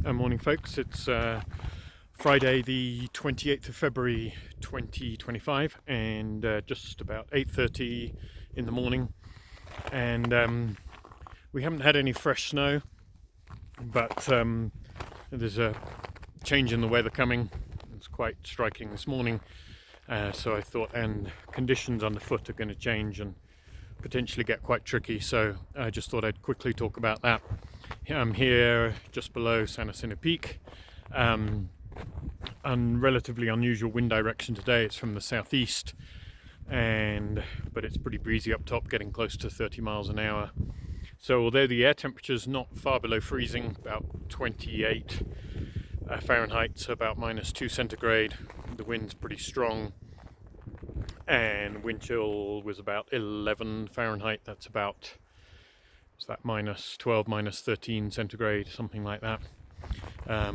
Morning folks, it's Friday the 28th of February 2025 and just about 8:30 in the morning, and we haven't had any fresh snow, but there's a change in the weather coming. It's quite striking this morning, so I thought, and conditions underfoot are going to change and potentially get quite tricky, so I just thought I'd quickly talk about that. I'm here just below San Jacinto Peak, and relatively unusual wind direction today. It's from the southeast, but it's pretty breezy up top, getting close to 30 miles an hour. So although the air temperature's not far below freezing, about 28 Fahrenheit, so about -2 centigrade, the wind's pretty strong, and wind chill was about 11 Fahrenheit. That's about, what's that, -12, -13 centigrade, something like that.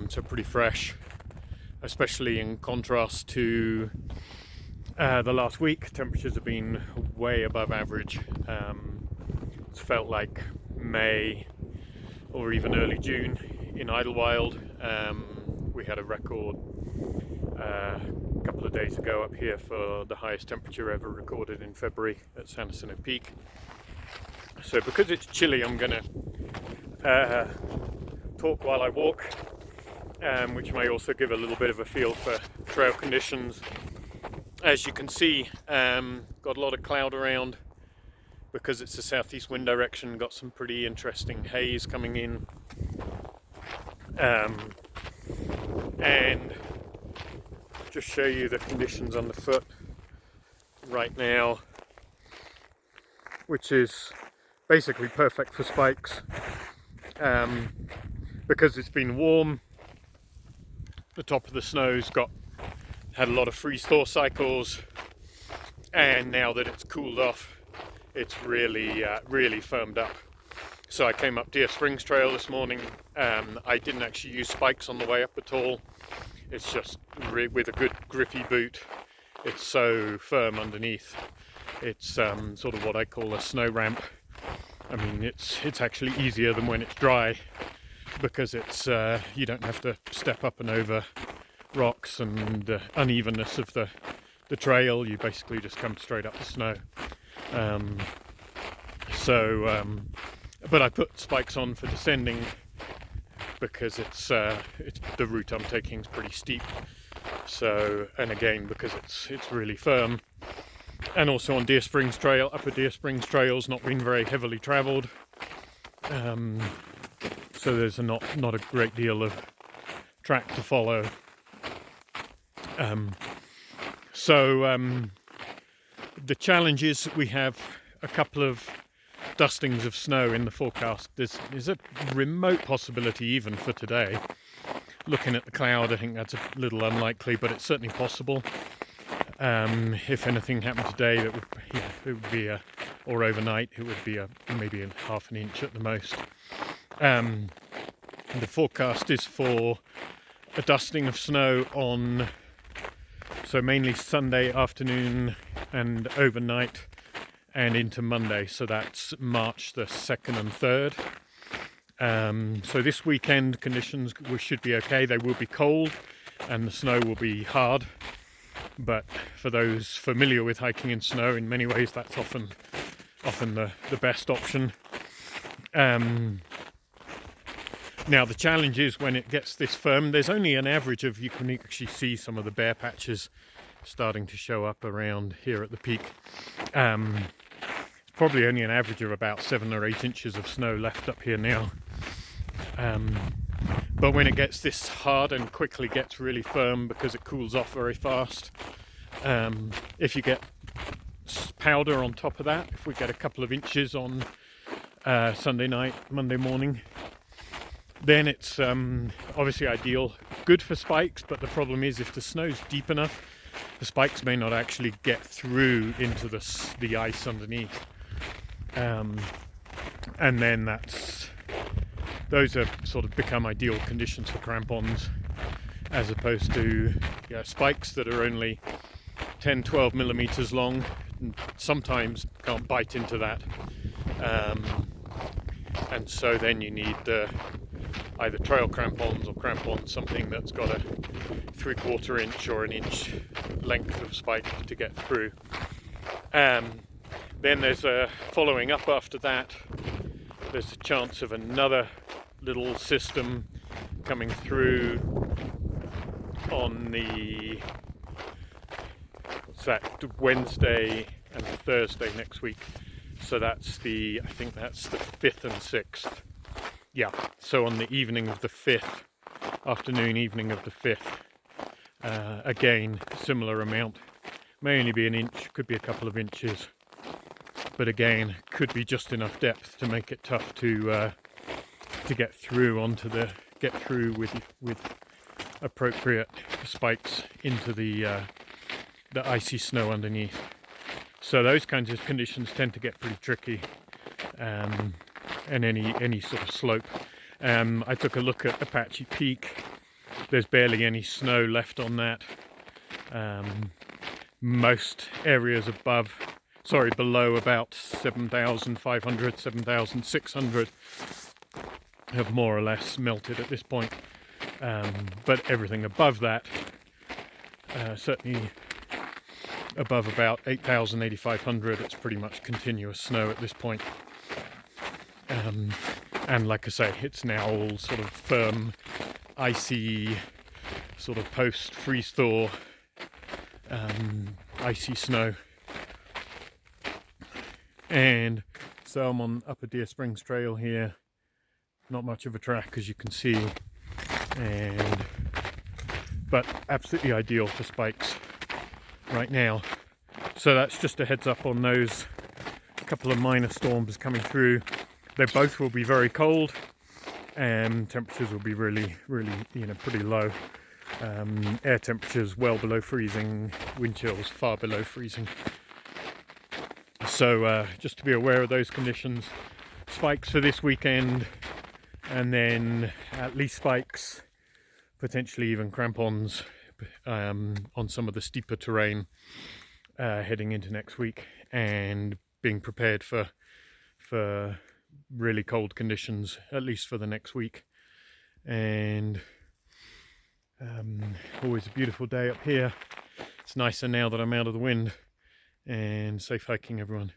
So pretty fresh, especially in contrast to the last week. Temperatures have been way above average. It's felt like May or even early June in Idlewild. We had a record a couple of days ago up here for the highest temperature ever recorded in February at San Jacinto Peak. So because it's chilly, I'm going to talk while I walk, which may also give a little bit of a feel for trail conditions. As you can see, got a lot of cloud around because it's a southeast wind direction. Got some pretty interesting haze coming in, and just show you the conditions underfoot right now, which is basically perfect for spikes, because it's been warm. The top of the snow's had a lot of freeze-thaw cycles, and now that it's cooled off, it's really firmed up. So I came up Deer Springs Trail this morning. I didn't actually use spikes on the way up at all. It's just with a good grippy boot, it's so firm underneath. It's sort of what I call a snow ramp. I mean, it's actually easier than when it's dry, because it's you don't have to step up and over rocks and unevenness of the trail. You basically just come straight up the snow. But I put spikes on for descending because it's the route I'm taking is pretty steep. So, and again, because it's really firm. And also on Deer Springs Trail, Upper Deer Springs Trail's not been very heavily travelled, so there's not a great deal of track to follow. The challenge is we have a couple of dustings of snow in the forecast. There's a remote possibility even for today. Looking at the cloud, I think that's a little unlikely, but it's certainly possible. If anything happened today, it would be or overnight, it would be maybe a half an inch at the most. The forecast is for a dusting of snow so mainly Sunday afternoon and overnight and into Monday. So that's March the 2nd and 3rd. So this weekend conditions should be okay. They will be cold and the snow will be hard. But for those familiar with hiking in snow, in many ways that's often the best option. Now the challenge is when it gets this firm, there's only an average of, you can actually see some of the bare patches starting to show up around here at the peak. Probably only an average of about 7 or 8 inches of snow left up here now. But when it gets this hard and quickly gets really firm because it cools off very fast, if you get powder on top of that, if we get a couple of inches on Sunday night, Monday morning, then it's obviously ideal, good for spikes. But the problem is, if the snow's deep enough, the spikes may not actually get through into the ice underneath, and then those are sort of become ideal conditions for crampons, as opposed to spikes that are only 10-12 millimeters long, and sometimes can't bite into that, and so then you need either trail crampons or crampons, something that's got a 3/4 inch or an inch length of spike to get through. Then there's a following up after that, there's a chance of another little system coming through on the Wednesday and Thursday next week. So that's I think that's the 5th and 6th. Yeah, so on the evening of the 5th, afternoon evening of the 5th, again, similar amount. May only be an inch, could be a couple of inches, but again, could be just enough depth to make it tough to get through with appropriate spikes into the icy snow underneath. So those kinds of conditions tend to get pretty tricky, and any sort of slope. I took a look at Apache Peak. There's barely any snow left on that. Most areas below about 7,500, 7,600 have more or less melted at this point. But everything above that, certainly above about 8,000, 8,500, it's pretty much continuous snow at this point. And like I say, it's now all sort of firm, icy, sort of post-freeze thaw, icy snow. And so I'm on Upper Deer Springs Trail here. Not much of a track, as you can see, but absolutely ideal for spikes right now. So that's just a heads up on those couple of minor storms coming through. They both will be very cold, and temperatures will be really, pretty low. Air temperatures well below freezing, wind chills far below freezing. So just to be aware of those conditions. Spikes for this weekend, and then at least spikes, potentially even crampons on some of the steeper terrain heading into next week, and being prepared for really cold conditions, at least for the next week. And always a beautiful day up here. It's nicer now that I'm out of the wind. And safe hiking, everyone.